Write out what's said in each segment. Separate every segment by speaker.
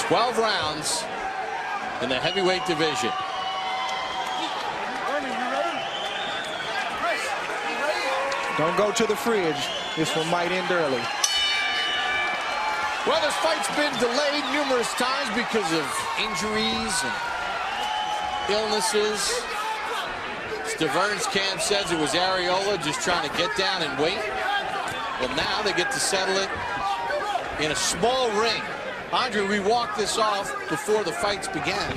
Speaker 1: 12 rounds in the heavyweight division.
Speaker 2: Don't go to the fridge. This one might end early.
Speaker 1: Well, this fight's been delayed numerous times because of injuries and illnesses. STIVERNE's camp says it was ARREOLA just trying to get down and wait. Well, now they get to settle it in a small ring. Andre, we walked this off before the fights began,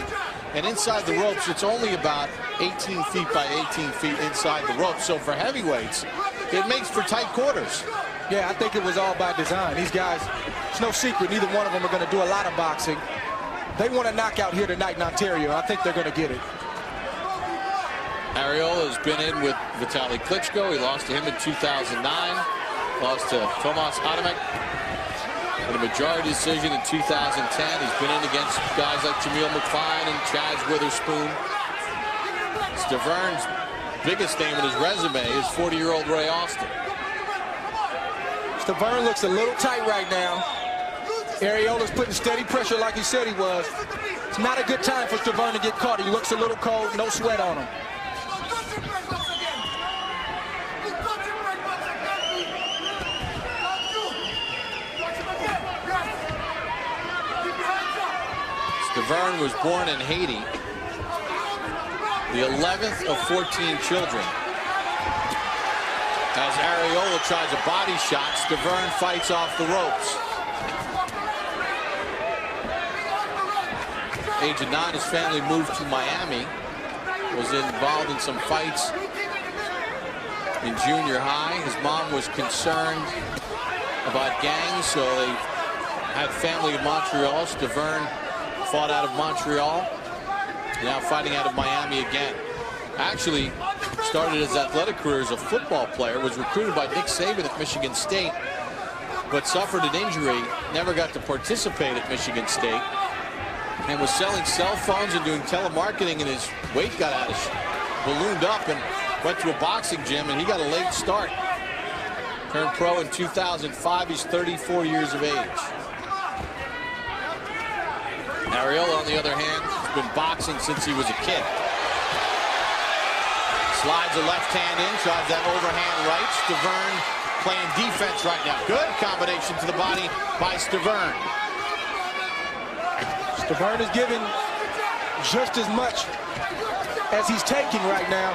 Speaker 1: and inside the ropes, it's only about 18 feet by 18 feet inside the ropes. So for heavyweights, it makes for tight quarters.
Speaker 2: Yeah, I think it was all by design. These guys, it's no secret, neither one of them are going to do a lot of boxing. They want a knockout here tonight in Ontario. I think they're going to get it.
Speaker 1: ARREOLA has been in with Vitaly Klitschko. He lost to him in 2009. Lost to Tomas Adamek in a majority decision in 2010. He's been in against guys like Jamil McFine and Chaz Witherspoon. STIVERNE's biggest name in his resume is 40-year-old Roy Austin.
Speaker 2: STIVERNE looks a little tight right now. ARREOLA's putting steady pressure like he said he was. It's not a good time for STIVERNE to get caught. He looks a little cold, no sweat on him.
Speaker 1: STIVERNE was born in Haiti, the 11th of 14 children. As ARREOLA tries a body shot, STIVERNE fights off the ropes. Age of 9, his family moved to Miami. Was involved in some fights in junior high. His mom was concerned about gangs, so they had family in Montreal. STIVERNE fought out of Montreal, now fighting out of Miami again. Actually started his athletic career as a football player, was recruited by Nick Saban at Michigan State, but suffered an injury, never got to participate at Michigan State, and was selling cell phones and doing telemarketing, and his weight got out of ballooned up and went to a boxing gym, and he got a late start. Turned pro in 2005. He's 34 years of age. ARREOLA, on the other hand, has been boxing since he was a kid. Slides a left hand in, tries that overhand right. STIVERNE playing defense right now. Good combination to the body by STIVERNE.
Speaker 2: STIVERNE is giving just as much as he's taking right now.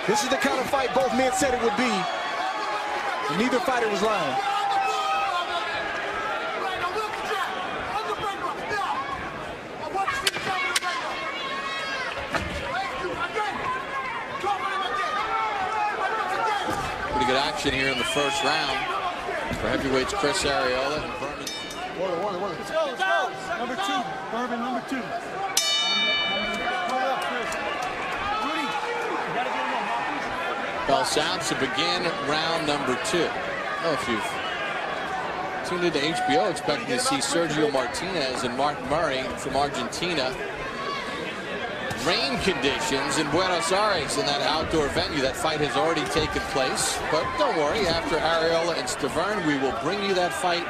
Speaker 2: This is the kind of fight both men said it would be, and neither fighter was lying.
Speaker 1: Pretty good action here in the first round for heavyweights Chris ARREOLA and BERMANE.
Speaker 3: Let's go. Number 2, BERMANE, number 2.
Speaker 1: Bell sounds to begin round number 2. Oh, if you've tuned into HBO, expecting to see Sergio Martinez and Mark Murray from Argentina. Rain conditions in Buenos Aires in that outdoor venue. That fight has already taken place. But don't worry, after ARREOLA and STIVERNE, we will bring you that fight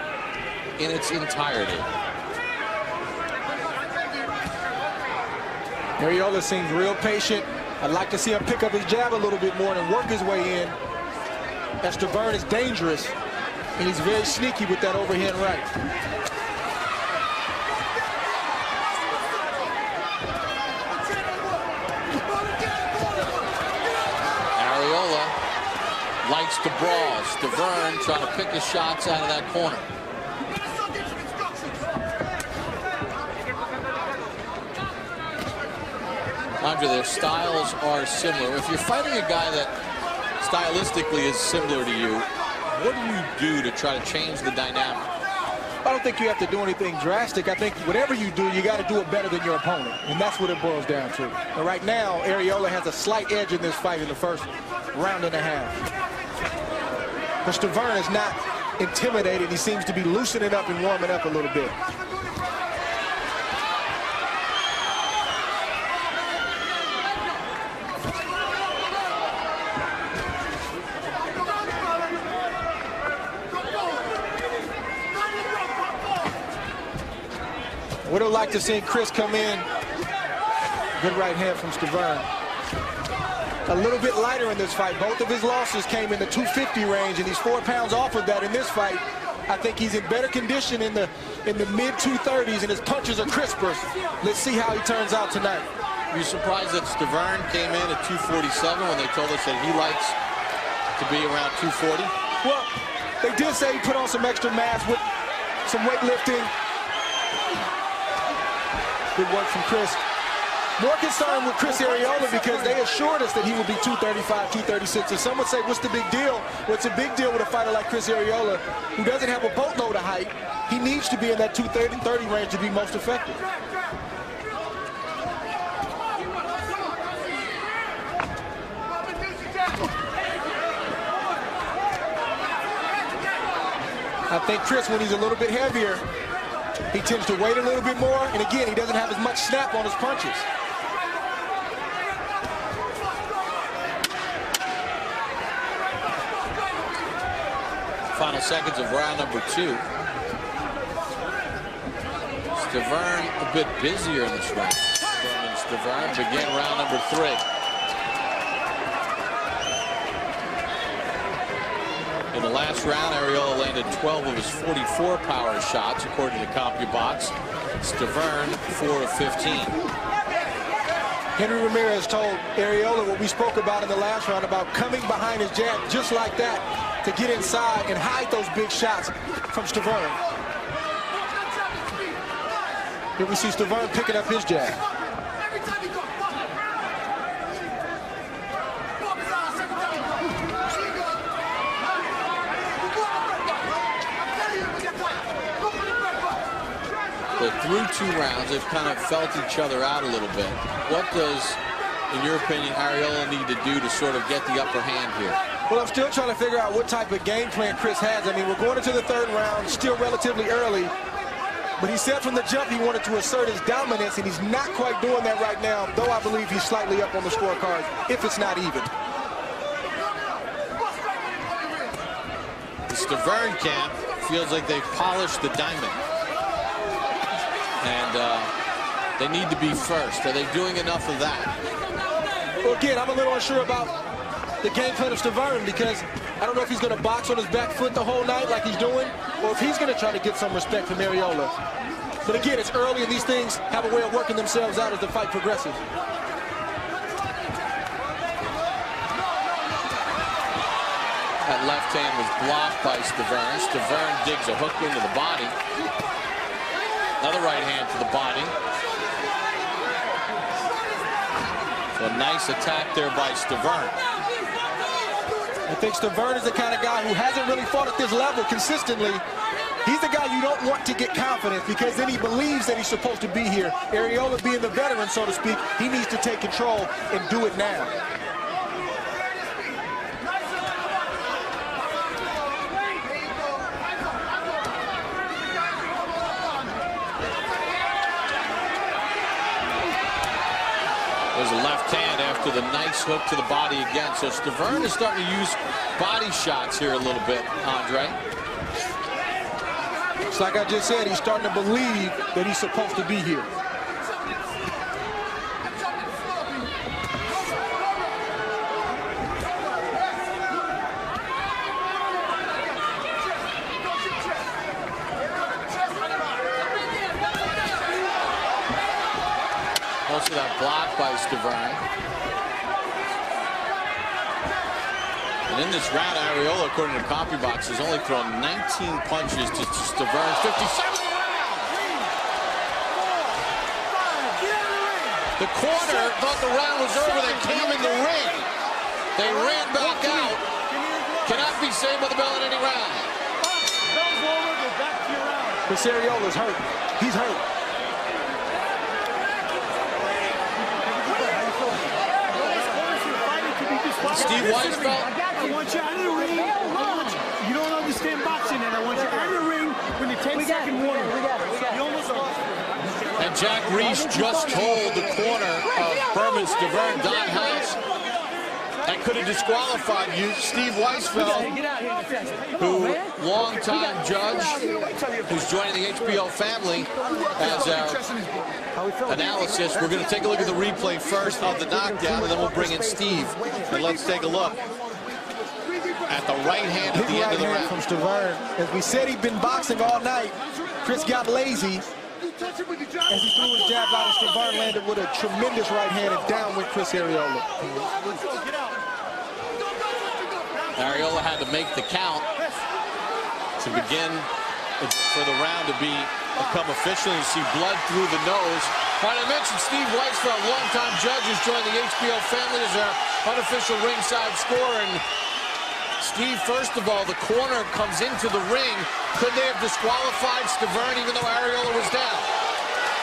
Speaker 1: in its entirety.
Speaker 2: ARREOLA seems real patient. I'd like to see him pick up his jab a little bit more and work his way in. As STIVERNE is dangerous, and he's very sneaky with that overhand right.
Speaker 1: Likes to brawl. STIVERNE trying to pick his shots out of that corner. Andre, their styles are similar. If you're fighting a guy that stylistically is similar to you, what do you do to try to change the dynamic?
Speaker 2: I don't think you have to do anything drastic. I think whatever you do, you got to do it better than your opponent. And that's what it boils down to. And right now, ARREOLA has a slight edge in this fight in the first round and a half. But STIVERNE is not intimidated. He seems to be loosening up and warming up a little bit. Would have liked to see Chris come in. Good right hand from STIVERNE. A little bit lighter in this fight. Both of his losses came in the 250 range, and he's 4 pounds off of that in this fight. I think he's in better condition in the mid-230s, and his punches are crisper. Let's see how he turns out tonight.
Speaker 1: Are you surprised that STIVERNE came in at 247 when they told us that he likes to be around 240?
Speaker 2: Well, they did say he put on some extra mass with some weightlifting. Good work from Chris. More concerned with Chris ARREOLA because they assured us that he would be 235, 236. And some would say, what's the big deal? What's a big deal with a fighter like Chris ARREOLA who doesn't have a boatload of height? He needs to be in that 230 range to be most effective. I think Chris, when he's a little bit heavier, he tends to wait a little bit more. And again, he doesn't have as much snap on his punches.
Speaker 1: Final seconds of round number 2. STIVERNE a bit busier in this round. STIVERNE begin round number 3. In the last round, ARREOLA landed 12 of his 44 power shots, according to CompuBox. STIVERNE 4 of 15.
Speaker 2: Henry Ramirez told ARREOLA what we spoke about in the last round about coming behind his jab just like that to get inside and hide those big shots from STIVERNE. Here we see STIVERNE picking up his jab.
Speaker 1: So through 2 rounds, they've kind of felt each other out a little bit. What does, in your opinion, ARREOLA need to do to sort of get the upper hand here?
Speaker 2: Well, I'm still trying to figure out what type of game plan Chris has. I mean, we're going into the 3rd round, still relatively early. But he said from the jump he wanted to assert his dominance, and he's not quite doing that right now, though I believe he's slightly up on the scorecard, if it's not even.
Speaker 1: The STIVERNE camp feels like they've polished the diamond. And they need to be first. Are they doing enough of that?
Speaker 2: Well, again, I'm a little unsure about the game plan of STIVERNE because I don't know if he's going to box on his back foot the whole night like he's doing, or if he's going to try to get some respect from ARREOLA. But again, it's early, and these things have a way of working themselves out as the fight progresses.
Speaker 1: That left hand was blocked by STIVERNE. STIVERNE digs a hook into the body. Another right hand to the body. So a nice attack there by STIVERNE.
Speaker 2: I think STIVERNE is the kind of guy who hasn't really fought at this level consistently. He's the guy you don't want to get confidence because then he believes that he's supposed to be here. ARREOLA being the veteran, so to speak, he needs to take control and do it now.
Speaker 1: There's a left hand after the nice hook to the body again. So STIVERNE is starting to use body shots here a little bit, Andre.
Speaker 2: It's like I just said, he's starting to believe that he's supposed to be here.
Speaker 1: Most of that blocked by STIVERNE. And in this round, ARREOLA, according to CompuBox, has only thrown 19 punches to STIVERNE's 57. The corner thought the round was over. They came in the ring. They ran back out. Cannot be saved by the bell in any round.
Speaker 2: Chris ARREOLA's hurt. He's hurt.
Speaker 1: Steve Weisfeld.
Speaker 3: I want you out of the ring. You don't understand boxing, and I want you out of the ring when the 10-second warning. You almost lost.
Speaker 1: And Jack Reese just told the corner of BERMANE STIVERNE, Don House, that could have disqualified you. Steve Weisfeld, who longtime judge, who's joining the HBO family as our analysis. We're going to take a look at the replay first of the knockdown, and then we'll bring in Steve. And let's take a look at the right hand at the end of the round.
Speaker 2: From Stiverne. As we said, he'd been boxing all night. Chris got lazy as he threw his jab out, and Stiverne landed with a tremendous right hand, and down went Chris ARREOLA.
Speaker 1: ARREOLA had to make the count to begin for the round to become official. You see blood through the nose. All right, I mentioned Steve Weisfeld, longtime judge, has joined the HBO family as our unofficial ringside scorer. And Steve, first of all, the corner comes into the ring. Could they have disqualified Stiverne even though ARREOLA was down?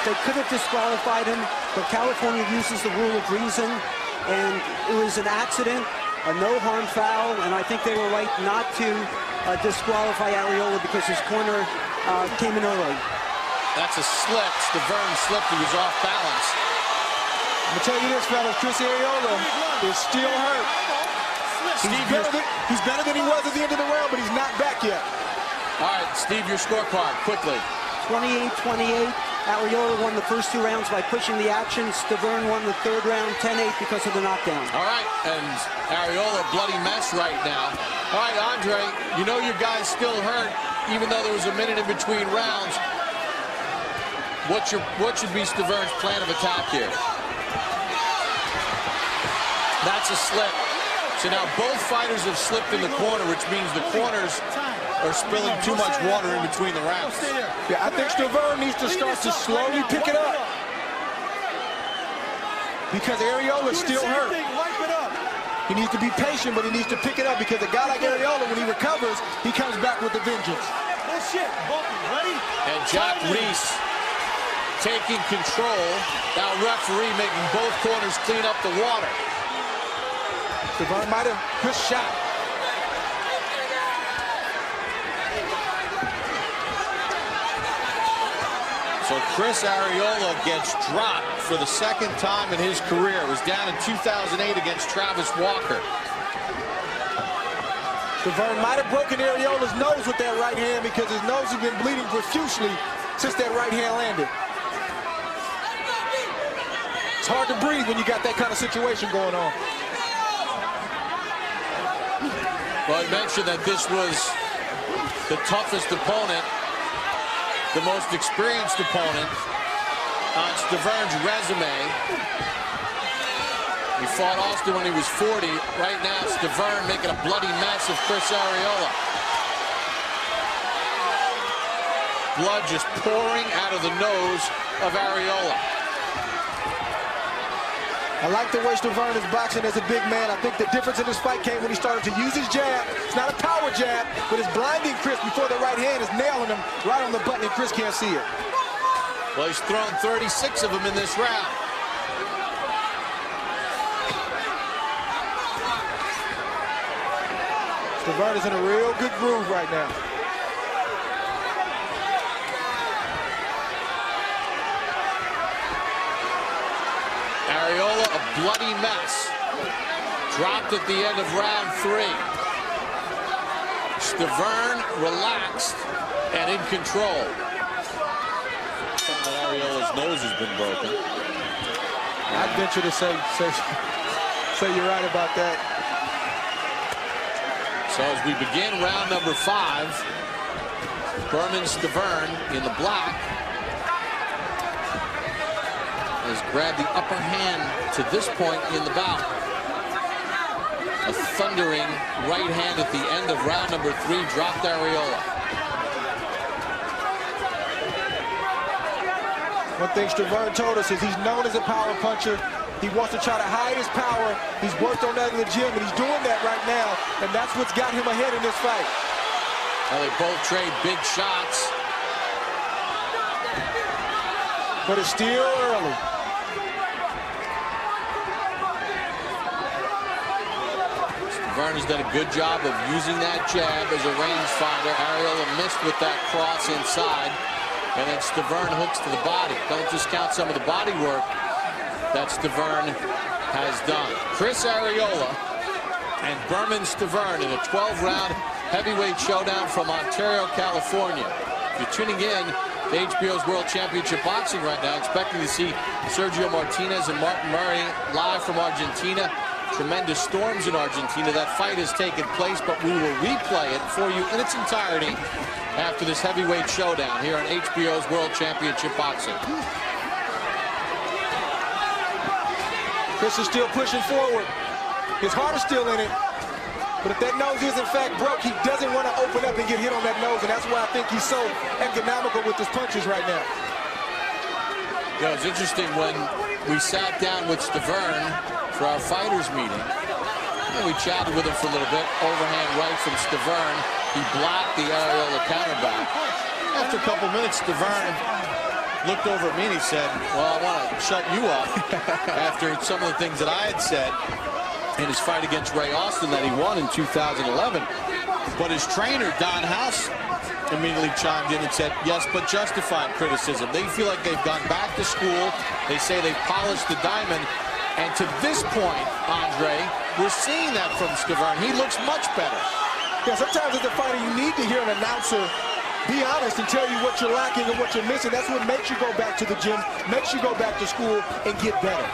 Speaker 4: They could have disqualified him, but California uses the rule of reason, and it was an accident, a no-harm foul, and I think they were right not to disqualify ARREOLA because his corner came in early. That's a slip. Stiverne slipped. He was off balance.
Speaker 2: I'm going to tell you this, fellas. Chris ARREOLA is still hurt. He's better than he was at the end of the round, but he's not back yet.
Speaker 1: All right, Steve, your scorecard, quickly.
Speaker 4: 28-28. ARREOLA won the first 2 rounds by pushing the action. Stiverne won the 3rd round, 10-8 because of the knockdown.
Speaker 1: All right, and ARREOLA, bloody mess right now. All right, Andre, you know your guy's still hurt, even though there was a minute in between rounds. What should be Stiverne's plan of attack here? That's a slip. So now both fighters have slipped in the corner, which means the corners are spilling too much water in between the rounds.
Speaker 2: Yeah, I think Stiverne needs to start to slowly pick it up, because ARREOLA is still hurt. He needs to be patient, but he needs to pick it up, because a guy like ARREOLA, when he recovers, he comes back with a vengeance.
Speaker 1: And Jack Reese taking control. Now referee making both corners clean up the water.
Speaker 2: Stiverne might have good shot.
Speaker 1: So Chris ARREOLA gets dropped for the 2nd time in his career. It was down in 2008 against Travis Walker.
Speaker 2: Stiverne might have broken ARREOLA's nose with that right hand, because his nose has been bleeding profusely since that right hand landed. It's hard to breathe when you got that kind of situation going on.
Speaker 1: Well, I mentioned that this was the toughest opponent, the most experienced opponent on Stiverne's resume. He fought Austin when he was 40. Right now, Stiverne making a bloody mess of Chris ARREOLA. Blood just pouring out of the nose of ARREOLA.
Speaker 2: I like the way Stiverne is boxing as a big man. I think the difference in this fight came when he started to use his jab. It's not a power jab, but it's blinding Chris before the right hand is nailing him right on the button, and Chris can't see it.
Speaker 1: Well, he's thrown 36 of them in this round.
Speaker 2: Stiverne is in a real good groove right now.
Speaker 1: ARREOLA, a bloody mess. Dropped at the end of round 3. Stiverne relaxed and in control. ARREOLA's nose has been broken.
Speaker 2: I'd venture to say you're right about that.
Speaker 1: So as we begin round number 5, Bermane Stiverne in the black has grabbed the upper hand to this point in the bout. A thundering right hand at the end of round number 3 dropped ARREOLA.
Speaker 2: One thing Stiverne told us is he's known as a power puncher. He wants to try to hide his power. He's worked on that in the gym, and he's doing that right now, and that's what's got him ahead in this fight.
Speaker 1: Well, they both trade big shots.
Speaker 2: But it's still early.
Speaker 1: Stiverne has done a good job of using that jab as a rangefinder. ARREOLA missed with that cross inside. And then Stiverne hooks to the body. Don't discount some of the body work that Stiverne has done. Chris ARREOLA and BERMANE-STIVERNE in a 12-round heavyweight showdown from Ontario, California. If you're tuning in to HBO's World Championship Boxing right now, expecting to see Sergio Martinez and Martin Murray live from Argentina. Tremendous storms in Argentina. That fight has taken place, but we will replay it for you in its entirety after this heavyweight showdown here on HBO's World Championship Boxing.
Speaker 2: Chris is still pushing forward. His heart is still in it. But if that nose is in fact broke, he doesn't want to open up and get hit on that nose, and that's why I think he's so economical with his punches right now.
Speaker 1: Yeah, it was interesting when we sat down with STIVERNE for our fighters meeting. And we chatted with him for a little bit. Overhand right from STIVERNE. He blocked the ARREOLA counterback. After a couple minutes, STIVERNE looked over at me and he said, well, I want to shut you up after some of the things that I had said in his fight against Ray Austin that he won in 2011. But his trainer, Don House, immediately chimed in and said, yes, but justified criticism. They feel like they've gone back to school. They say they've polished the diamond. And to this point, Andre, we're seeing that from STIVERNE. He looks much better.
Speaker 2: Yeah, sometimes as a fighter, you need to hear an announcer be honest and tell you what you're lacking and what you're missing. That's what makes you go back to the gym, makes you go back to school and get better.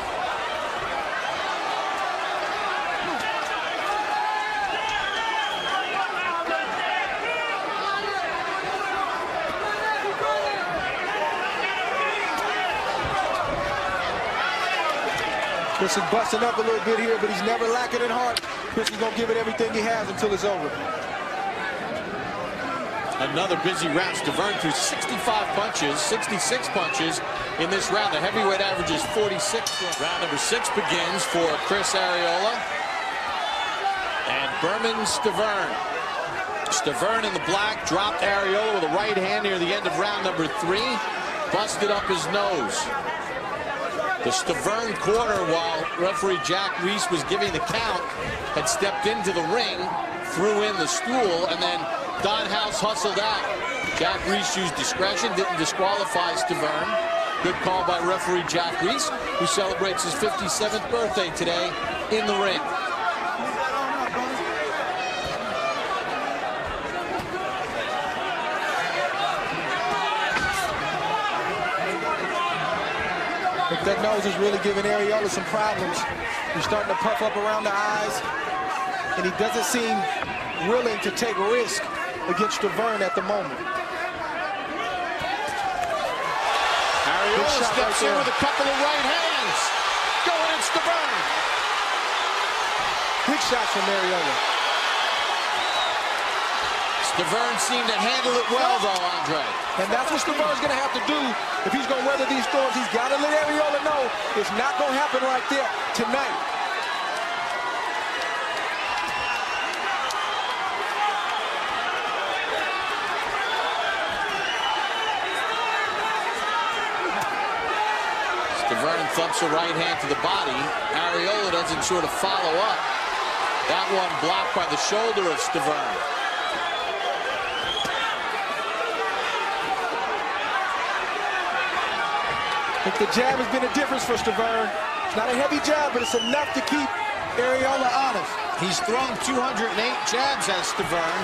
Speaker 2: Chris is busting up a little bit here, but he's never lacking in heart. Chris is going to give it everything he has until it's over.
Speaker 1: Another busy round. STIVERNE threw 65 punches, 66 punches in this round. The heavyweight average is 46. Round number 6 begins for Chris ARREOLA and BERMANE-STIVERNE. STIVERNE in the black dropped ARREOLA with a right hand near the end of round number 3. Busted up his nose. The STIVERNE corner, while referee Jack Reese was giving the count, had stepped into the ring, threw in the stool, and then Don House hustled out. Jack Reese used discretion, didn't disqualify STIVERNE. Good call by referee Jack Reese, who celebrates his 57th birthday today in the ring.
Speaker 2: That nose is really giving ARREOLA some problems. He's starting to puff up around the eyes, and he doesn't seem willing to take risk against STIVERNE at the moment.
Speaker 1: ARREOLA steps in with a couple of right hands. Going at STIVERNE.
Speaker 2: Big shots from ARREOLA.
Speaker 1: STIVERNE seemed to handle it well, though, Andre.
Speaker 2: And that's what STIVERNE's going to have to do if he's going to weather these storms. He's got to let ARREOLA know it's not going to happen right there tonight.
Speaker 1: STIVERNE thumps a right hand to the body. ARREOLA doesn't sort of follow up. That one blocked by the shoulder of STIVERNE.
Speaker 2: I think the jab has been a difference for STIVERNE. It's not a heavy jab, but it's enough to keep ARREOLA honest.
Speaker 1: He's thrown 208 jabs at STIVERNE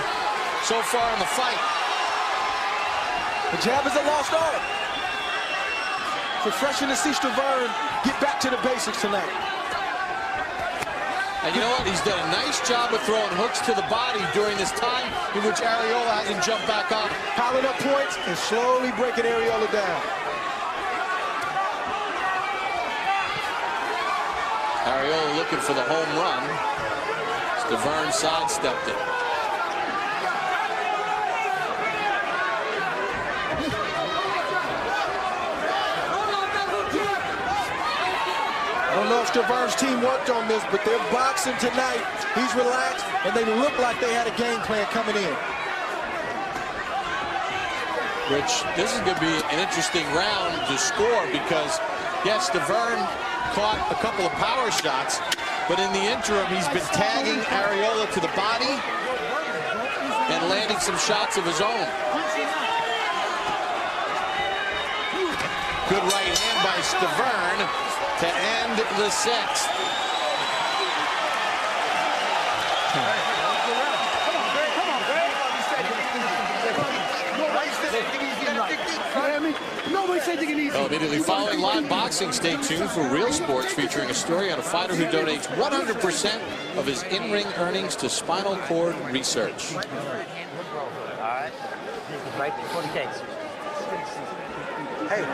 Speaker 1: so far in the fight.
Speaker 2: The jab is a lost art. It's refreshing to see STIVERNE get back to the basics tonight.
Speaker 1: And you know what? He's done a nice job of throwing hooks to the body during this time in which ARREOLA hasn't jumped back up.
Speaker 2: Piling up points and slowly breaking ARREOLA down.
Speaker 1: ARREOLA looking for the home run. STIVERNE sidestepped it.
Speaker 2: I don't know if STIVERNE's team worked on this, but they're boxing tonight. He's relaxed, and they look like they had a game plan coming in.
Speaker 1: Rich, this is going to be an interesting round to score because, yes, STIVERNE caught a couple of power shots, but in the interim, he's been tagging ARREOLA to the body and landing some shots of his own. Good right hand by STIVERNE to end the 6th. Well, immediately following live boxing, stay tuned for Real Sports, featuring a story on a fighter who donates 100% of his in-ring earnings to spinal cord research.
Speaker 5: All right. Right before the case.
Speaker 6: Hey.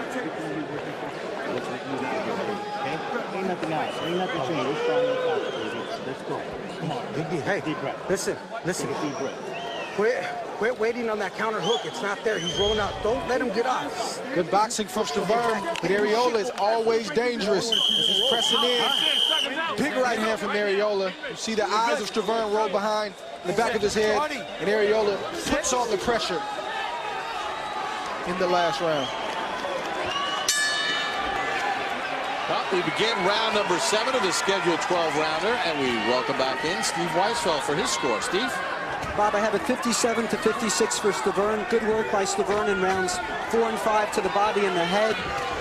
Speaker 5: Ain't nothing else. Ain't nothing changed. Let's go. Come on.
Speaker 6: Hey,
Speaker 5: deep breath.
Speaker 6: listen.
Speaker 5: Take a deep breath.
Speaker 6: Quit waiting on that counter hook. It's not there. He's rolling out. Don't let him get off.
Speaker 2: Good boxing from Stiverne, but Arreola is always dangerous as he's pressing in. Big right hand from Arreola. You see the eyes of Stiverne roll behind the back of his head, and Arreola puts on the pressure in the last round.
Speaker 1: Well, we begin round number 7 of the scheduled 12-rounder, and we welcome back in Steve Weisfeld for his score. Steve?
Speaker 4: Bob, I have it 57-56 for Stiverne. Good work by Stiverne in rounds 4 and 5 to the body and the head.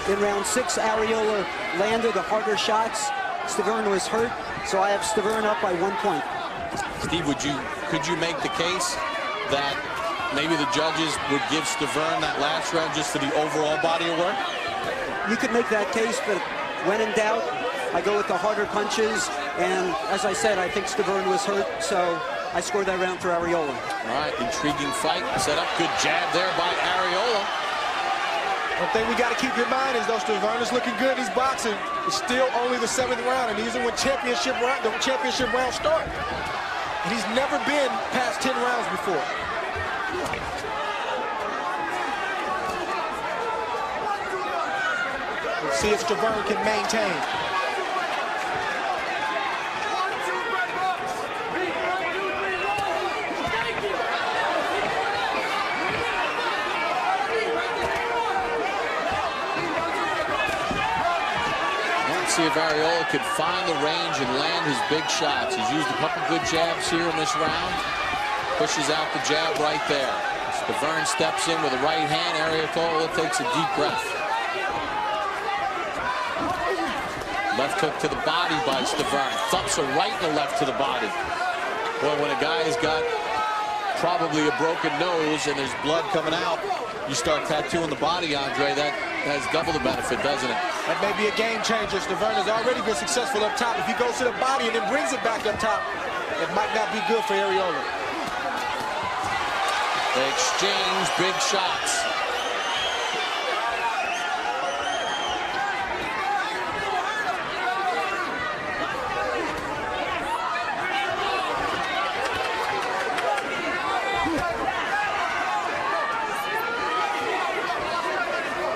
Speaker 4: In round 6, Arreola landed the harder shots. Stiverne was hurt, so I have Stiverne up by 1 point.
Speaker 1: Steve, could you make the case that maybe the judges would give Stiverne that last round just for the overall body of work?
Speaker 4: You could make that case, but when in doubt, I go with the harder punches. And as I said, I think Stiverne was hurt, so I scored that round for Arreola.
Speaker 1: All right, intriguing fight set up. Good jab there by Arreola.
Speaker 2: One thing we got to keep in mind is, though, Stiverne is looking good. He's boxing. It's still only the 7th round, and these are when the championship rounds start. And he's never been past 10 rounds before. Let's see if Stiverne can maintain.
Speaker 1: See if Arreola could find the range and land his big shots. He's used a couple good jabs here in this round. Pushes out the jab right there. Stiverne steps in with a right hand. Arreola takes a deep breath. Left hook to the body by Stiverne. Thumps a right and a left to the body. Boy, when a guy has got probably a broken nose and there's blood coming out, you start tattooing the body, Andre. That has double the benefit, doesn't it?
Speaker 2: That may be a game changer. Stiverne has already been successful up top. If he goes to the body and then brings it back up top, it might not be good for Arreola.
Speaker 1: They exchange big shots.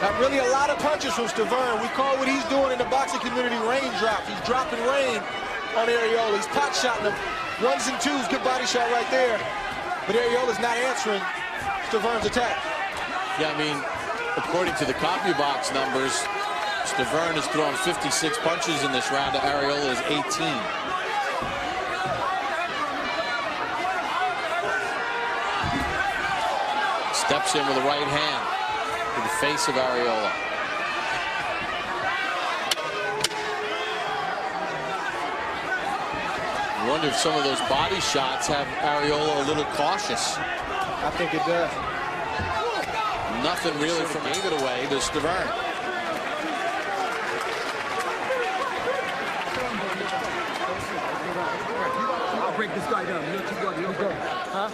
Speaker 2: Not really a lot of punches from Stiverne. We call what he's doing in the boxing community raindrops. He's dropping rain on Arreola. He's pot shotting him. 1s and 2s, good body shot right there. But Arreola's not answering Stiverne's attack.
Speaker 1: Yeah, I mean, according to the CompuBox numbers, Stiverne has thrown 56 punches in this round. Arreola is 18. Steps in with a right hand to the face of Arreola. I wonder if some of those body shots have Arreola a little cautious.
Speaker 2: I think it does.
Speaker 1: Nothing really from gave it away to Stiverne.
Speaker 3: I'll break this guy down. You go. Huh?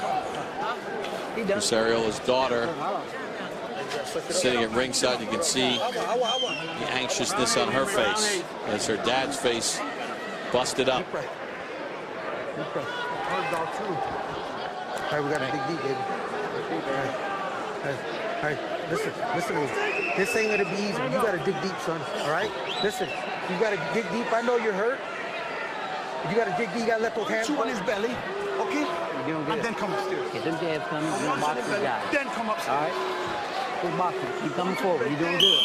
Speaker 1: This Arreola's daughter sitting at ringside. You can see the anxiousness on her face as her dad's face busted up.
Speaker 6: All right, we got to dig deep, baby. All right, listen to me. This ain't gonna be easy. You gotta dig deep, son. All right? Listen, you gotta dig deep. I know you're hurt. You gotta dig deep. You gotta let those hands
Speaker 3: Chew on his belly, okay? And then come upstairs.
Speaker 5: Okay, them jabs coming, you're gonna box the guy.
Speaker 3: Then come upstairs.
Speaker 5: All right? Good boxing. Keep coming forward. You're doing good.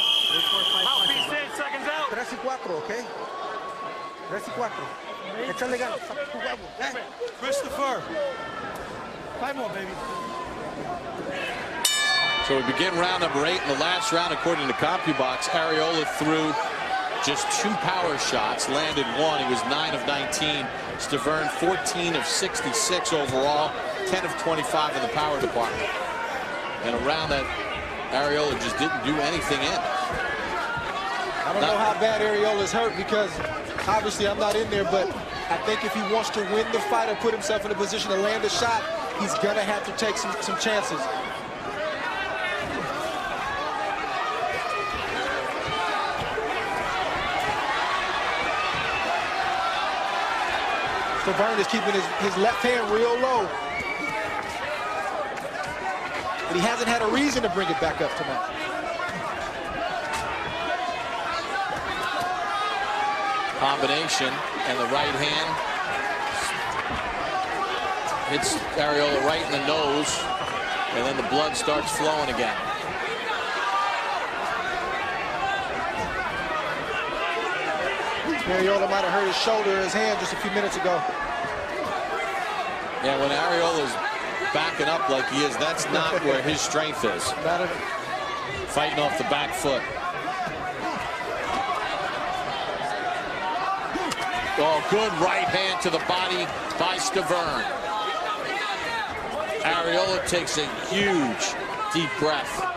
Speaker 3: Mouthpiece 10 seconds out.
Speaker 6: 3 y 4, okay? 3 y 4. Échale ganas. Saca tu huevo.
Speaker 3: Christopher. 5 more, baby.
Speaker 1: So we begin round number 8 in the last round, according to CompuBox. Arreola threw just 2 power shots, landed 1. He was 9 of 19. STIVERNE 14 of 66 overall, 10 of 25 in the power department. And around that, ARREOLA just didn't do anything in.
Speaker 2: I don't know how bad ARREOLA's hurt, because obviously I'm not in there, but I think if he wants to win the fight or put himself in a position to land a shot, he's going to have to take some chances. STIVERNE is keeping his left hand real low. But he hasn't had a reason to bring it back up tonight.
Speaker 1: Combination, and the right hand hits ARREOLA right in the nose, and then the blood starts flowing again.
Speaker 2: ARREOLA might have hurt his shoulder or his hand just a few minutes ago.
Speaker 1: Yeah, when ARREOLA's backing up like he is, that's not where his strength is. Fighting off the back foot. Oh, good right hand to the body by STIVERNE. ARREOLA takes a huge, deep breath.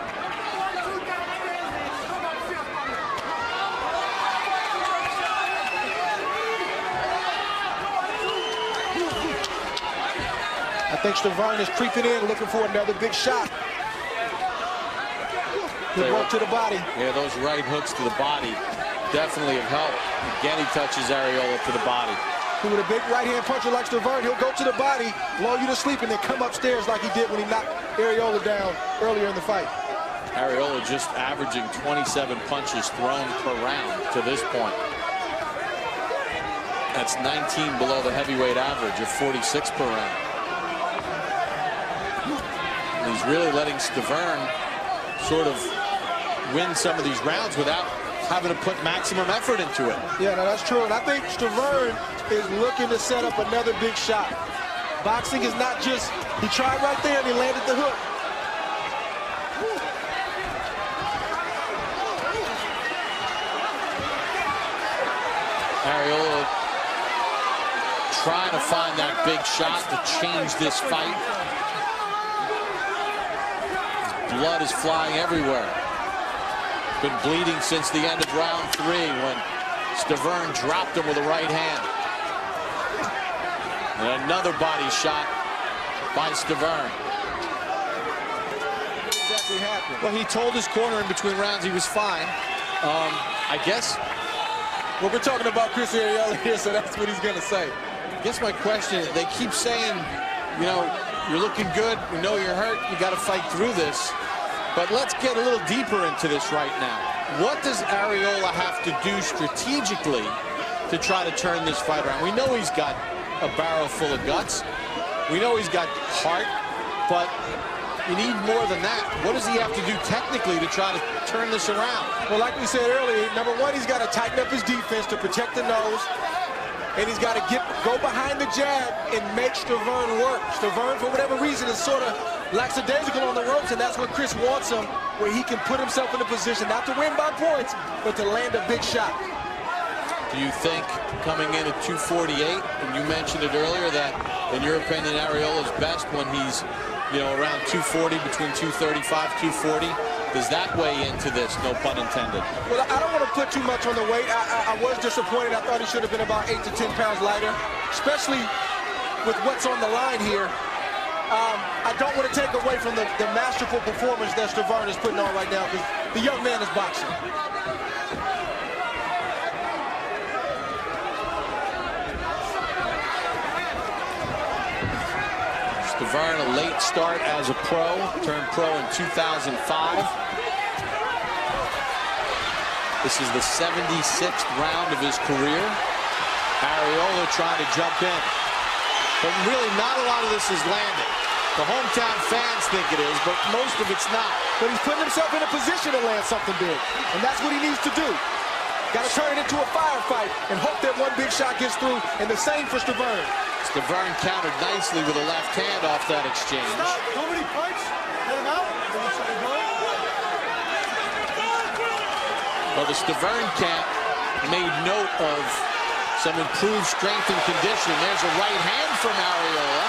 Speaker 2: I think STIVERNE is creeping in, looking for another big shot. Good work to the body.
Speaker 1: Yeah, those right hooks to the body definitely have helped. Again, he touches ARREOLA to the body.
Speaker 2: With a big right-hand puncher like STIVERNE, he'll go to the body, lull you to sleep, and then come upstairs like he did when he knocked ARREOLA down earlier in the fight.
Speaker 1: ARREOLA just averaging 27 punches thrown per round to this point. That's 19 below the heavyweight average of 46 per round. And he's really letting STIVERNE sort of win some of these rounds without having to put maximum effort into it.
Speaker 2: Yeah, no, that's true. And I think STIVERNE is looking to set up another big shot. Boxing is not just, he tried right there and he landed the hook.
Speaker 1: ARREOLA trying to find that big shot to change this fight. His blood is flying everywhere. Been bleeding since the end of round 3 when STIVERNE dropped him with a right hand. And another body shot by STIVERNE.
Speaker 2: What exactly happened?
Speaker 1: Well, he told his corner in between rounds he was fine. I guess.
Speaker 2: Well, we're talking about Chris ARREOLA here, so that's what he's going to say.
Speaker 1: I guess my question is, they keep saying, you know, you're looking good, we know you're hurt, you got to fight through this. But let's get a little deeper into this right now. What does ARREOLA have to do strategically to try to turn this fight around? We know he's got a barrel full of guts. We know he's got heart, but you need more than that. What does he have to do technically to try to turn this around?
Speaker 2: Well, like we said earlier, number one, he's got to tighten up his defense to protect the nose. And he's got to go behind the jab and make STIVERNE work. STIVERNE, for whatever reason, is sort of lackadaisical on the ropes, and that's what Chris wants him, where he can put himself in a position not to win by points, but to land a big shot.
Speaker 1: Do you think coming in at 248, and you mentioned it earlier, that in your opinion ARREOLA's best when he's, you know, around 240, between 235, 240? Does that weigh into this, no pun intended?
Speaker 2: Well, I don't want to put too much on the weight. I was disappointed. I thought he should have been about 8 to 10 pounds lighter, especially with what's on the line here. I don't want to take away from the masterful performance that STIVERNE is putting on right now, because the young man is boxing.
Speaker 1: STIVERNE, a late start as a pro, turned pro in 2005. This is the 76th round of his career. ARREOLA trying to jump in, but really not a lot of this is landing. The hometown fans think it is, but most of it's not.
Speaker 2: But he's putting himself in a position to land something big, and that's what he needs to do. Got to turn it into a firefight and hope that one big shot gets through, and the same for STIVERNE.
Speaker 1: STIVERNE countered nicely with a left hand off that exchange.
Speaker 3: Stop. Nobody punch. Let him out.
Speaker 1: Well, the STIVERNE camp made note of some improved strength and condition. There's a right hand from ARREOLA.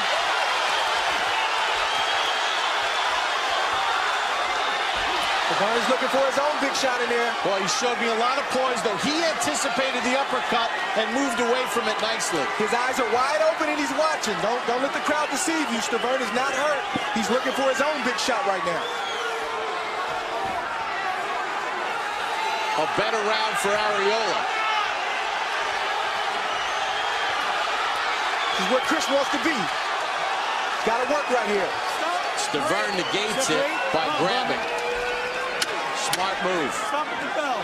Speaker 2: Stiverne looking for his own big shot in there.
Speaker 1: Boy, he showed me a lot of poise, though. He anticipated the uppercut and moved away from it nicely.
Speaker 2: His eyes are wide open and he's watching. Don't let the crowd deceive you. Stiverne is not hurt. He's looking for his own big shot right now.
Speaker 1: A better round for ARREOLA.
Speaker 2: This is where Chris wants to be. Got to work right here.
Speaker 1: Stiverne negates it by grabbing. Smart move.
Speaker 3: Stop at the bell.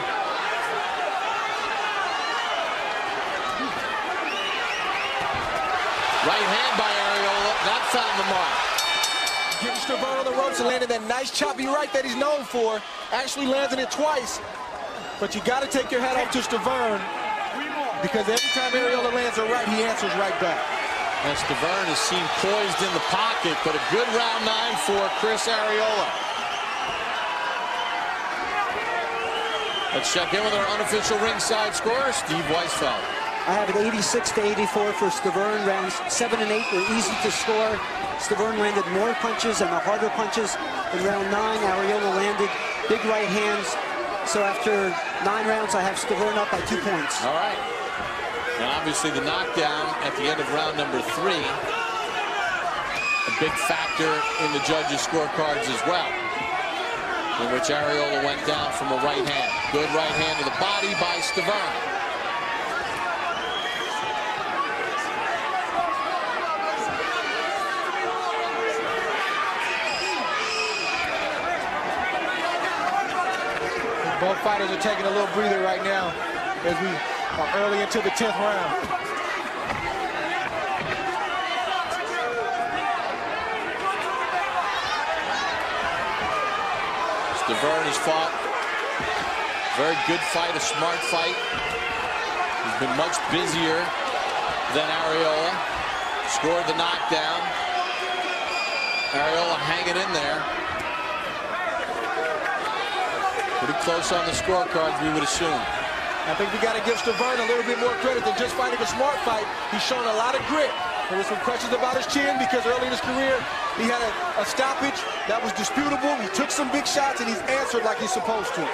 Speaker 1: Right hand by ARREOLA. Not found the mark.
Speaker 2: Getting Stiverne on the ropes and landing that nice choppy right that he's known for. Actually landing it twice. But you got to take your hat off to Stiverne, because every time ARREOLA lands a right, he answers right back.
Speaker 1: And Stiverne is seen poised in the pocket, but a good round 9 for Chris ARREOLA. Let's check in with our unofficial ringside scorer, Steve Weisfeld.
Speaker 4: I have it 86-84 for Stiverne. Rounds 7 and 8 were easy to score. Stiverne landed more punches and the harder punches. In round 9, ARREOLA landed big right hands. So after 9 rounds, I have Stiverne up by 2 points.
Speaker 1: All right. And obviously the knockdown at the end of round number 3, a big factor in the judges' scorecards as well, in which ARREOLA went down from a right hand. Good right hand to the body by Stiverne.
Speaker 2: Both fighters are taking a little breather right now as we are early into the 10th round.
Speaker 1: Stiverne has fought. Very good fight, a smart fight. He's been much busier than ARREOLA. Scored the knockdown. ARREOLA hanging in there. Pretty close on the scorecards, we would assume.
Speaker 2: I think we got to give Stiverne a little bit more credit than just fighting a smart fight. He's shown a lot of grit. There were some questions about his chin because early in his career, he had a stoppage that was disputable. He took some big shots and he's answered like he's supposed to.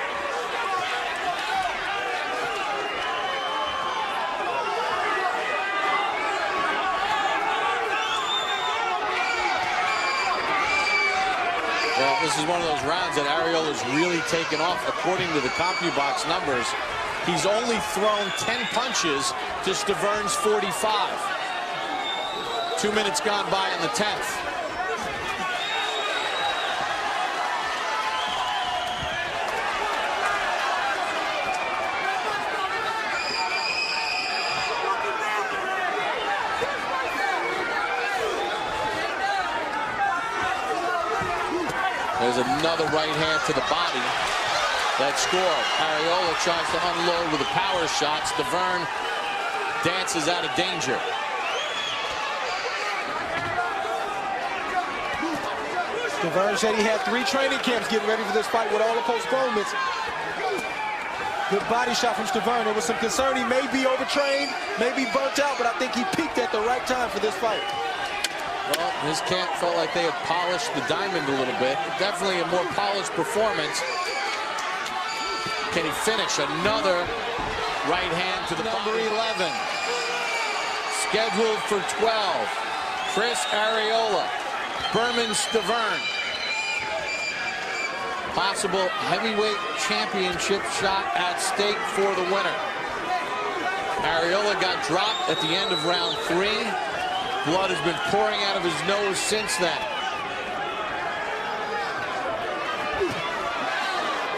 Speaker 1: Well, this is one of those rounds that ARREOLA's really taken off. According to the CompuBox numbers, he's only thrown 10 punches to Stiverne's 45. 2 minutes gone by in the 10th. There's another right hand to the body. That score. ARREOLA tries to unload with a power shot. Stiverne dances out of danger.
Speaker 2: Stiverne said he had 3 training camps getting ready for this fight with all the postponements. Good body shot from Stiverne. There was some concern he may be overtrained, may be burnt out, but I think he peaked at the right time for this fight.
Speaker 1: Well, his camp felt like they had polished the diamond a little bit. Definitely a more polished performance. Can he finish? Another right hand to the number 11. Scheduled for 12. Chris ARREOLA. BERMANE Stiverne. Possible heavyweight championship shot at stake for the winner. ARREOLA got dropped at the end of round 3. Blood has been pouring out of his nose since then.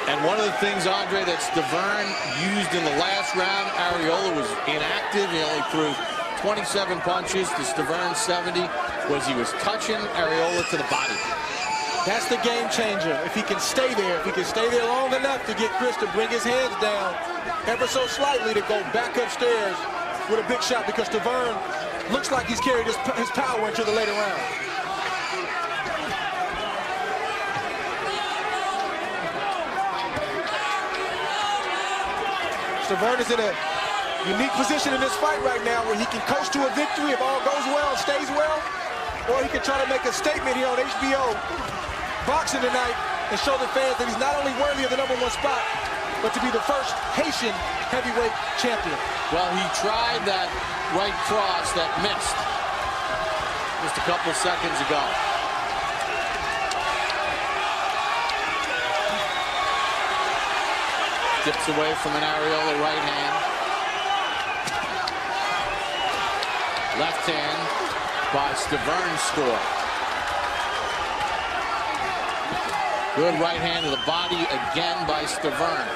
Speaker 1: And one of the things, Andre, that Stiverne used in the last round, ARREOLA was inactive. He only threw 27 punches to Stiverne's 70, was he was touching ARREOLA to the body.
Speaker 2: That's the game changer. If he can stay there, if he can stay there long enough to get Chris to bring his hands down ever so slightly to go back upstairs with a big shot, because Stiverne looks like he's carried his power into the later round. Stiverne is in a unique position in this fight right now where he can coast to a victory if all goes well and stays well, or he can try to make a statement here on HBO Boxing tonight and show the fans that he's not only worthy of the #1 spot, but to be the first Haitian heavyweight champion.
Speaker 1: Well, he tried that right cross that missed just a couple seconds ago. Dips away from an Arreola right hand. Left hand by Stiverne score. Good right hand to the body again by Stiverne.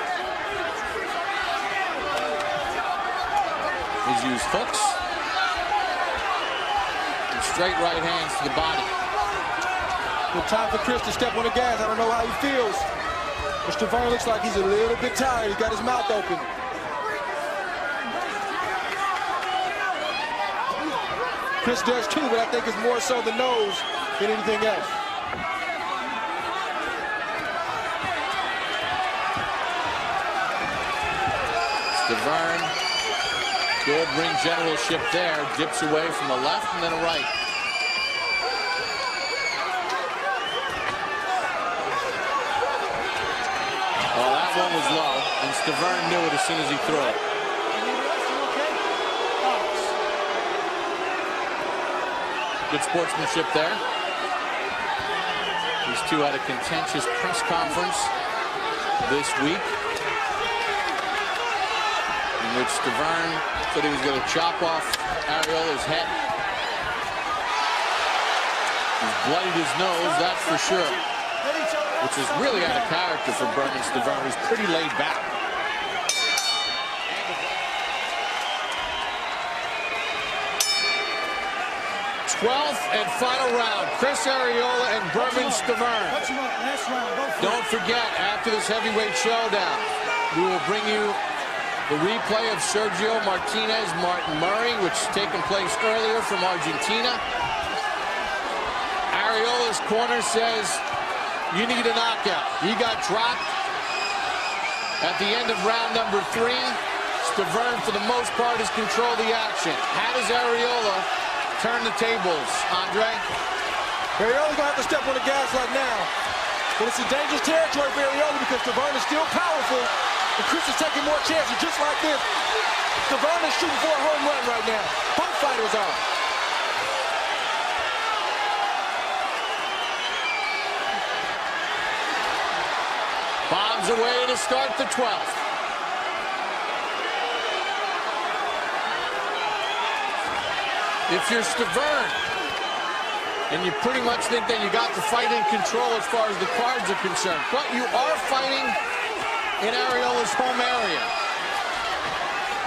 Speaker 1: He's used hooks and straight right hands to the body.
Speaker 2: Good time for Chris to step on the gas. I don't know how he feels. But Stiverne looks like he's a little bit tired. He's got his mouth open. Chris does too, but I think it's more so the nose than anything else.
Speaker 1: Stiverne, good ring generalship there. Dips away from a left and then a right. Oh, that one was low, and Stiverne knew it as soon as he threw it. Good sportsmanship there. These two had a contentious press conference this week, in which Stiverne said he was going to chop off Arreola's head. He's bloodied his nose, that's for sure. Which is really out of character for Bermane Stiverne. He's pretty laid back. 12th and final round. Chris Arreola and Bermane Stiverne. Don't forget, after this heavyweight showdown, we will bring you the replay of Sergio Martinez-Martin Murray, which has taken place earlier from Argentina. Arreola's corner says, you need a knockout. He got dropped at the end of round number 3. Stiverne, for the most part, has controlled the action. How does Arreola turn the tables, Andre?
Speaker 2: Arreola's going to have to step on the gas like now. But it's a dangerous territory for Arreola because Stiverne is still powerful. And Chris is taking more chances just like this. Stiverne is shooting for a home run right now. Both fighters are.
Speaker 1: Bombs away to start the 12th. If you're Stiverne, and you pretty much think that you got the fight in control as far as the cards are concerned, but you are fighting in Arreola's home area.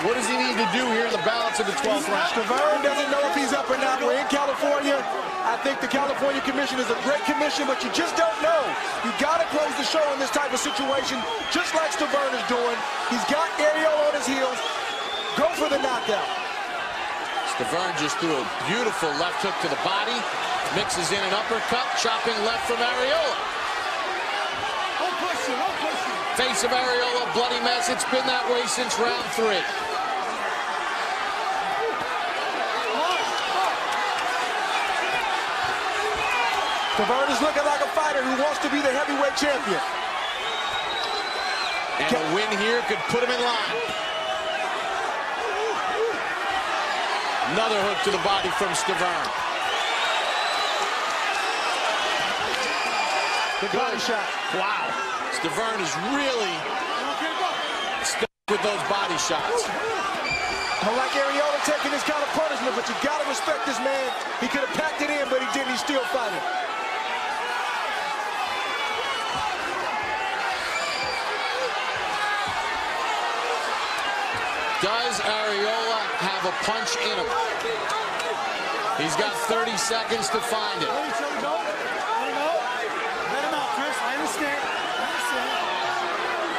Speaker 1: What does he need to do here in the balance of the 12th round?
Speaker 2: Stiverne doesn't know if he's up or not. We're in California. I think the California Commission is a great commission, but you just don't know. You got to close the show in this type of situation, just like Stiverne is doing. He's got Arreola on his heels. Go for the knockout.
Speaker 1: Stiverne just threw a beautiful left hook to the body, mixes in an uppercut, chopping left from Arreola. Face of Arreola, bloody mess. It's been that way since round 3.
Speaker 2: Stiverne is looking like a fighter who wants to be the heavyweight champion.
Speaker 1: And a win here could put him in line. Another hook to the body from Stiverne.
Speaker 2: Good body shot.
Speaker 1: Wow. Stiverne is really stuck with those body shots.
Speaker 2: I like Arreola taking this kind of punishment, but you got to respect this man. He could have packed it in, but he didn't. He's still fighting.
Speaker 1: Does Arreola have a punch in him? He's got 30 seconds to find it.
Speaker 3: Let him out, Chris. I understand.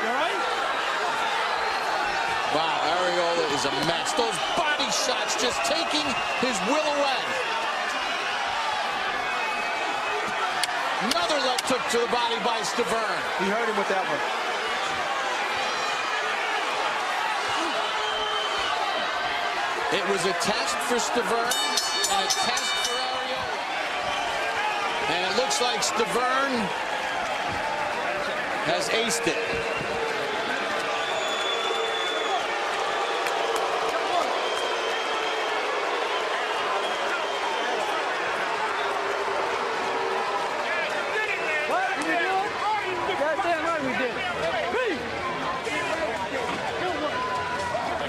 Speaker 3: You all right?
Speaker 1: Wow, Arreola is a mess. Those body shots just taking his will away. Another left hook to the body by Stiverne.
Speaker 2: He hurt him with that one.
Speaker 1: It was a test for STIVERNE and a test for ARREOLA. And it looks like STIVERNE has aced it.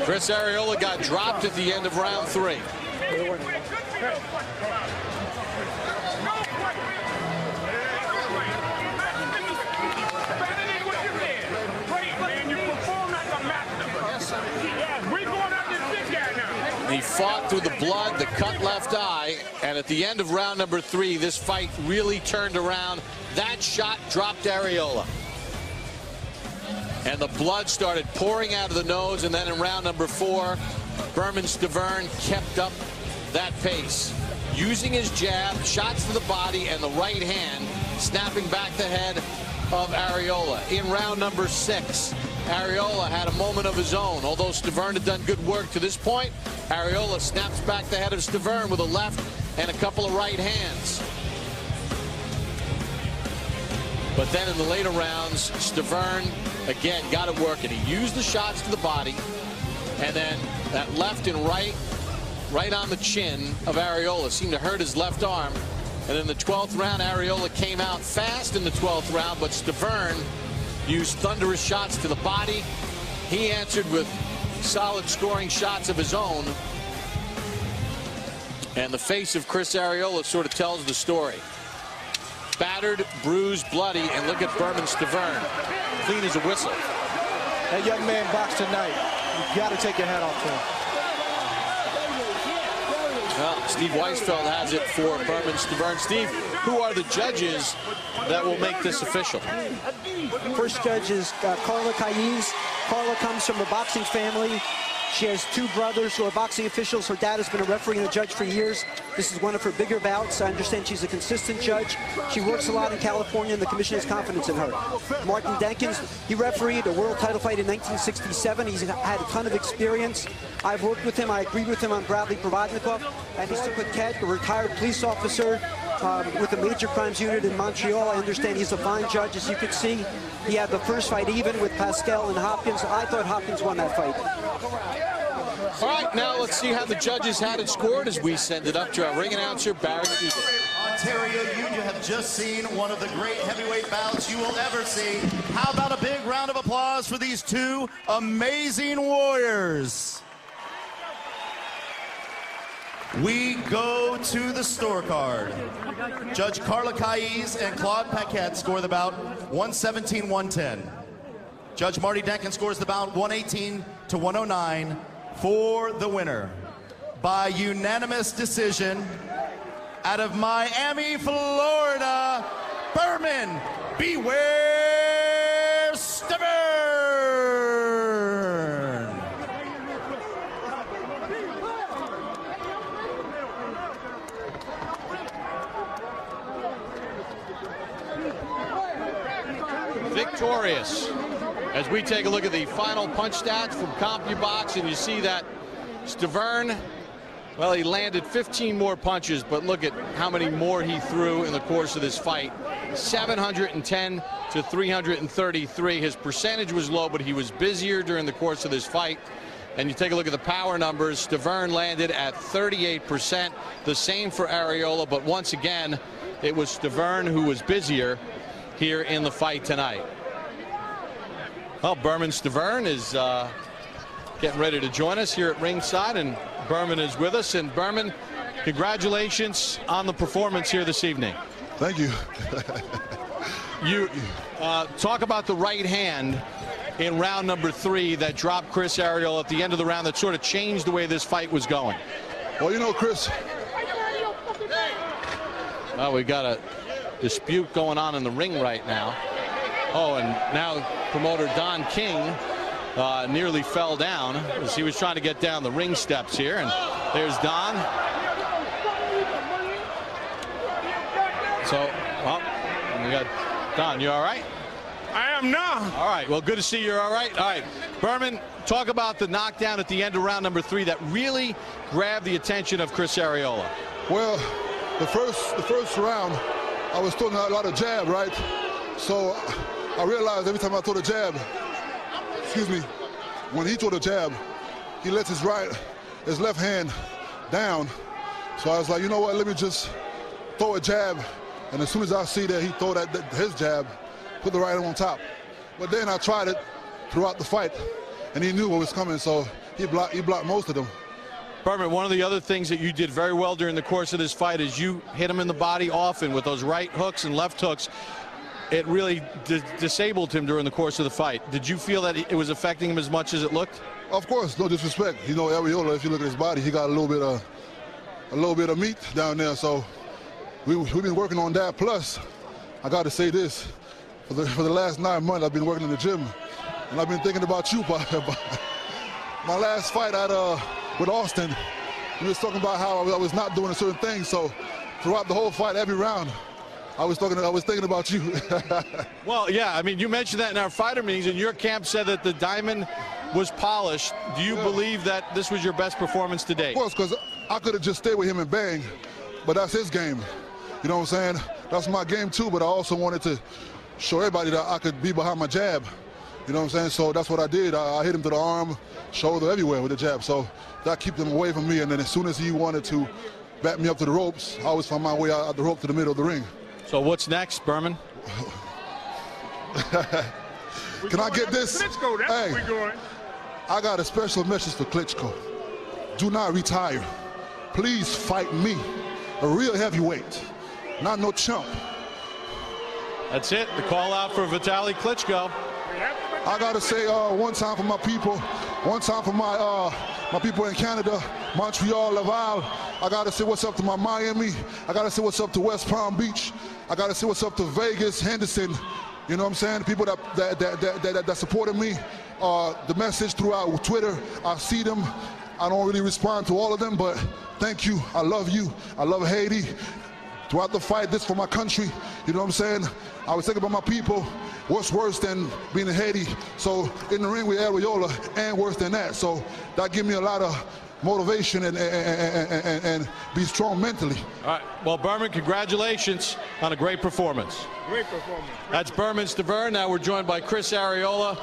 Speaker 1: Chris ARREOLA got dropped at the end of round 3. He fought through the blood, the cut left eye, and at the end of round number 3, this fight really turned around. That shot dropped ARREOLA. And the blood started pouring out of the nose, and then in round number 4, BERMANE STIVERNE kept up that pace. Using his jab, shots to the body, and the right hand, snapping back the head of ARREOLA. In round number 6, ARREOLA had a moment of his own. Although STIVERNE had done good work to this point, ARREOLA snaps back the head of STIVERNE with a left and a couple of right hands. But then in the later rounds, STIVERNE again got it working. He used the shots to the body, and then that left and right on the chin of ARREOLA seemed to hurt his left arm. And in the 12th round, ARREOLA came out fast in the 12th round, but STIVERNE used thunderous shots to the body. He answered with solid scoring shots of his own. And the face of Chris ARREOLA sort of tells the story. Battered, bruised, bloody, and look at BERMANE STIVERNE, clean as a whistle.
Speaker 2: That young man boxed tonight. You got to take your hat off to him.
Speaker 1: Well, Steve Weisfeld has it for BERMANE STIVERNE. Steve, who are the judges that will make this official?
Speaker 4: First judge is Carla Cayes. Carla comes from a boxing family. She has 2 brothers who are boxing officials. Her dad has been a referee and a judge for years. This is one of her bigger bouts. I understand she's a consistent judge. She works a lot in California, and the commission has confidence in her. Martin Denkins, he refereed a world title fight in 1967. He's had a ton of experience. I've worked with him. I agreed with him on Bradley Provodnikov. And he's with Ket, a retired police officer with the major crimes unit in Montreal. I understand he's a fine judge, as you can see. He had the first fight even with Pascal and Hopkins. I thought Hopkins won that fight.
Speaker 1: All right, now let's see how the judges had it scored as we send it up to our ring announcer, Barry Egan.
Speaker 7: Ontario, you have just seen one of the great heavyweight bouts you will ever see. How about a big round of applause for these 2 amazing warriors? We go to the scorecard. Judge Carla Cayes and Claude Paquette score the bout 117-110. Judge Marty Denkin scores the bout 118-109 for the winner. By unanimous decision, out of Miami, Florida, BERMANE, beware STIVERNE!
Speaker 1: Victorious. As we take a look at the final punch stats from CompuBox, and you see that STIVERNE, well, he landed 15 more punches, but look at how many more he threw in the course of this fight. 710 to 333. His percentage was low, but he was busier during the course of this fight. And you take a look at the power numbers, STIVERNE landed at 38%, the same for ARREOLA, but once again, it was STIVERNE who was busier here in the fight tonight. Well, BERMANE STIVERNE is getting ready to join us here at ringside, and BERMANE is with us. And BERMANE, congratulations on the performance here this evening.
Speaker 8: Thank you.
Speaker 1: You talk about the right hand in round number 3 that dropped Chris ARREOLA at the end of the round, that sort of changed the way this fight was going.
Speaker 8: Well, you know, Chris.
Speaker 1: Well, we got a dispute going on in the ring right now. Oh, and now promoter Don King nearly fell down as he was trying to get down the ring steps here. And there's Don. So, well, we got Don. You all right?
Speaker 3: I am now.
Speaker 1: All right. Well, good to see you're all right. All right. BERMANE, Talk about the knockdown at the end of round number 3 that really grabbed the attention of Chris ARREOLA.
Speaker 8: Well, the first round, I was throwing a lot of jab, right? So I realized every time I throw the jab, when he throw the jab, he lets his left hand down. So I was like, you know what, let me just throw a jab. And as soon as I see that he throw his jab, put the right hand on top. But then I tried it throughout the fight, and he knew what was coming, so he blocked most of them.
Speaker 1: Berman, one of the other things that you did very well during the course of this fight is you hit him in the body often with those right hooks and left hooks. It really disabled him during the course of the fight. Did you feel that it was affecting him as much as it looked?
Speaker 8: Of course, no disrespect. You know, ARREOLA, if you look at his body, he got a little bit of meat down there. So we've been working on that. Plus, I got to say this: for the last 9 months, I've been working in the gym, and I've been thinking about you. My last fight with Austin, we was talking about how I was not doing a certain thing. So throughout the whole fight, every round, I was thinking about you.
Speaker 1: Well, yeah, I mean, you mentioned that in our fighter meetings, and your camp said that the diamond was polished. Do you believe that this was your best performance to date?
Speaker 8: Of course, because I could have just stayed with him and bang, but that's his game. You know what I'm saying? That's my game too, but I also wanted to show everybody that I could be behind my jab. You know what I'm saying? So that's what I did. I hit him to the arm, shoulder, everywhere with the jab. So that kept him away from me, and then as soon as he wanted to back me up to the ropes, I always found my way out the rope to the middle of the ring.
Speaker 1: So what's next, Berman?
Speaker 8: Can I get this?
Speaker 3: Klitschko, that's
Speaker 8: hey,
Speaker 3: where we're going.
Speaker 8: I got a special message for Klitschko. Do not retire. Please fight me, a real heavyweight, not no chump.
Speaker 1: That's it. The call out for Vitaly Klitschko.
Speaker 8: I gotta say one time for my people, one time for my people in Canada, Montreal, Laval. I gotta say what's up to my Miami. I gotta say what's up to West Palm Beach. I gotta say what's up to Vegas, Henderson. You know what I'm saying? People that supported me. The message throughout Twitter, I see them. I don't really respond to all of them, but thank you. I love you. I love Haiti. Throughout the fight, this for my country. You know what I'm saying? I was thinking about my people. What's worse than being in Haiti? So in the ring with ARREOLA, and worse than that. So that gave me a lot of motivation and be strong mentally.
Speaker 1: All right. Well, Berman, congratulations on a great performance.
Speaker 3: Great performance.
Speaker 1: That's Bermane STIVERNE. Now we're joined by Chris ARREOLA.